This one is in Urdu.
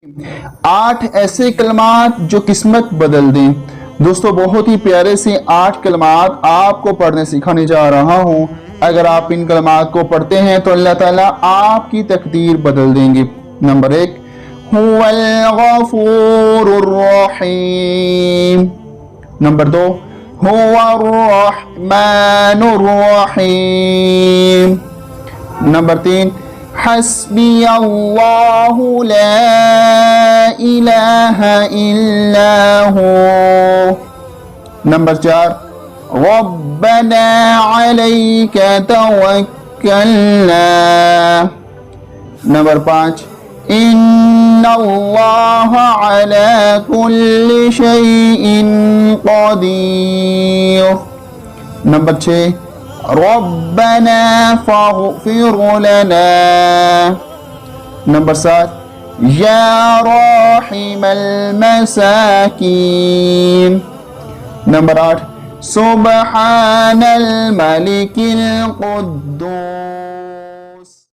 8 ایسے کلمات جو قسمت بدل دیں۔ دوستو بہت ہی پیارے سے 8 کلمات آپ کو پڑھنے سکھانے جا رہا ہوں۔ اگر آپ ان کلمات کو پڑھتے ہیں تو اللہ تعالیٰ آپ کی تقدیر بدل دیں گے۔ نمبر 1 هو الغفور الرحیم۔ نمبر 2 هو الرحمن الرحیم۔ نمبر 3 حسبی اللہ لا الہ الا ہو۔ نمبر 4 ربنا علیک توکلنا۔ نمبر 5 ان اللہ علی کل شیء قدیر۔ نمبر 6 ربنا فاغفر لنا۔ نمبر 7 یا راحم المساکین۔ نمبر 8 سبحان الملک القدوس۔